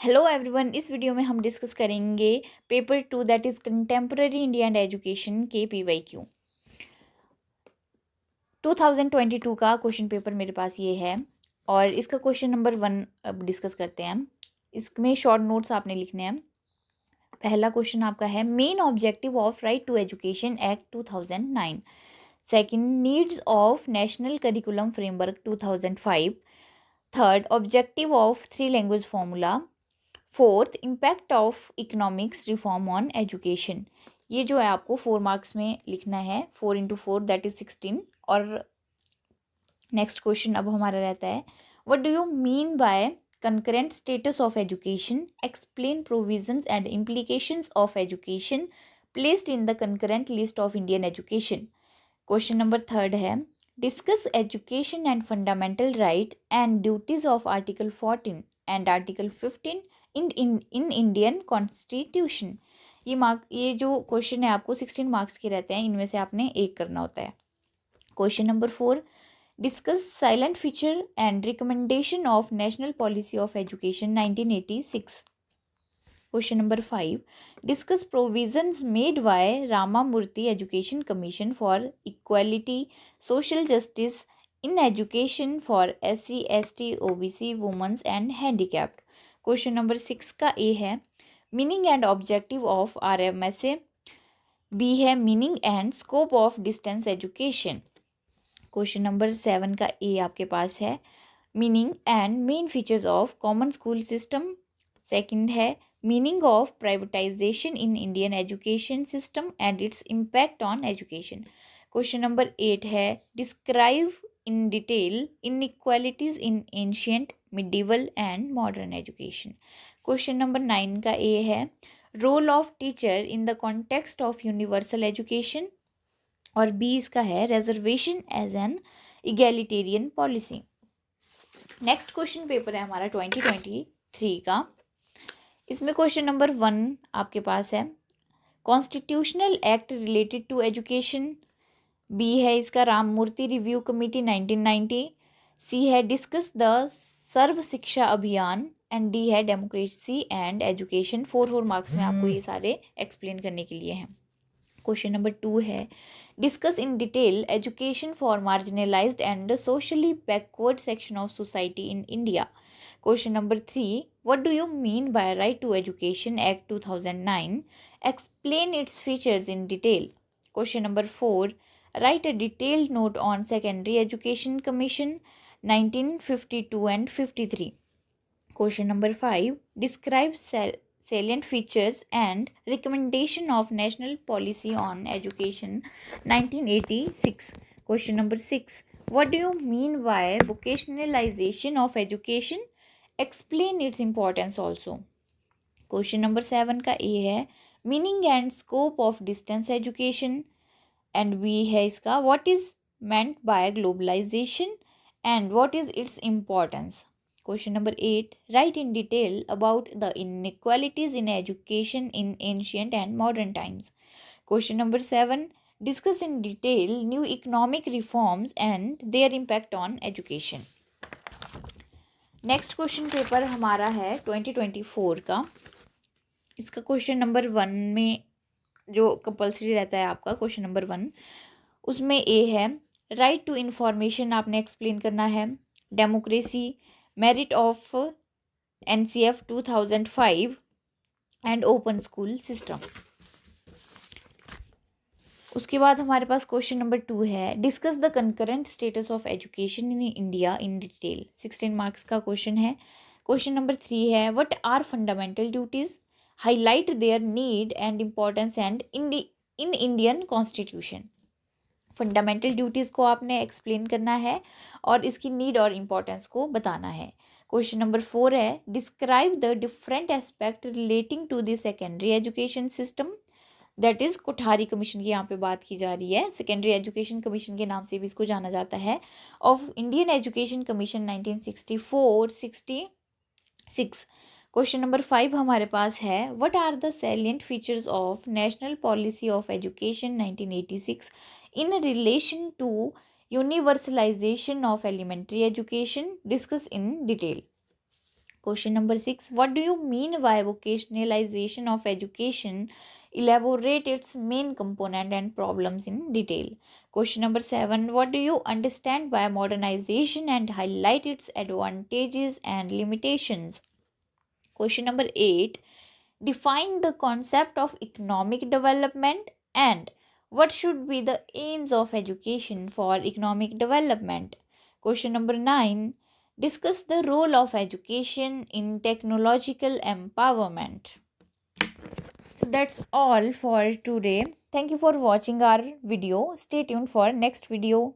Hello everyone, इस video में हम डिस्कस करेंगे paper 2 that is contemporary India and education के PYQ 2022 का क्वेश्चन पेपर मेरे पास ये है और इसका क्वेश्चन नंबर 1 अब डिस्कस करते हैं। इसमें शॉर्ट नोट्स आपने लिखने हैं। पहला क्वेश्चन आपका है main objective of right to education act 2009। Second, needs of national curriculum framework 2005। Third, objective of three language formula. Fourth, impact of economics reform on education. ये जो है आपको 4 मार्क्स में लिखना है, 4 × 4 दैट इज 16। और नेक्स्ट क्वेश्चन अब हमारा रहता है what do you mean by concurrent status of education, explain provisions and implications of education placed in the concurrent list of Indian education. Question number third है discuss education and fundamental right and duties of article 14 and article 15 in Indian constitution. ये जो question है आपको 16 marks के रहते हैं, इनमें से आपने एक करना होता है। Question number 4 discuss silent feature and recommendation of national policy of education 1986। Question number 5 discuss provisions made by Ramamurti education commission for equality social justice in education for SC ST OBC women's and handicapped. Question number 6 का A है meaning and objective of RMSA। B है meaning and scope of distance education. Question number 7 का A आपके पास है meaning and main features of common school system. Second है meaning of privatisation in Indian education system and its impact on education. Question number 8 है describe in detail inequalities in ancient medieval and modern education. Question number 9 का A है role of teacher in the context of universal education. और B इसका है reservation as an egalitarian policy. Next question paper है हमारा 2023 का। इसमें question number 1 आपके पास है constitutional act related to education. B है इसका राममूर्ति रिव्यू कमेटी 1990। सी है डिस्कस द सर्व शिक्षा अभियान एंड डी है डेमोक्रेसी एंड एजुकेशन। 4 मार्क्स में आपको ये सारे एक्सप्लेन करने के लिए हैं। क्वेश्चन नंबर 2 है discuss in detail education for marginalised and socially backward section of society in India. Question number 3 what do you mean by right to education act 2009, explain its features in detail. Question number 4 write a detailed note on secondary education commission 1952 and 53। Question number 5 describe salient features and recommendation of national policy on education 1986। Question number 6 what do you mean by vocationalization of education, explain its importance also। Question number 7 का A है meaning and scope of distance education and B है इसका what is meant by globalization and what is its importance। Question number 8 write in detail about the inequalities in education in ancient and modern times। Question number 7 discuss in detail new economic reforms and their impact on education। Next question paper हमारा है 2024 का। इसका question number 1 में जो compulsory रहता है आपका question number 1 उसमें ए है राइट टू इन्फॉर्मेशन आपने एक्सप्लेन करना है, democracy, merit of NCF 2005 and open school system. उसके बाद हमारे पास क्वेश्चन नंबर 2 है discuss the concurrent status of education in India in detail. 16 marks का क्वेश्चन है। क्वेश्चन नंबर 3 है what are fundamental duties, highlight their need and importance and in Indian constitution. Fundamental duties को आपने explain करना है और इसकी नीड और इम्पोर्टेंस को बताना है। क्वेश्चन नंबर 4 है describe the different aspect relating to the secondary education system, that is Kothari commission की यहाँ पे बात की जा रही है। सेकेंडरी एजुकेशन कमीशन के नाम से भी इसको जाना जाता है। Of Indian education commission 1964-66। Question number 5 हमारे पास है what are the salient features of national policy of education 1986 in relation to universalisation of elementary education, discuss in detail. Question number 6. What do you mean by vocationalization of education? Elaborate its main component and problems in detail. Question number 7. What do you understand by modernization and highlight its advantages and limitations? Question number 8. Define the concept of economic development and what should be the aims of education for economic development. Question number 9. Discuss the role of education in technological empowerment. So that's all for today. Thank you for watching our video. Stay tuned for next video.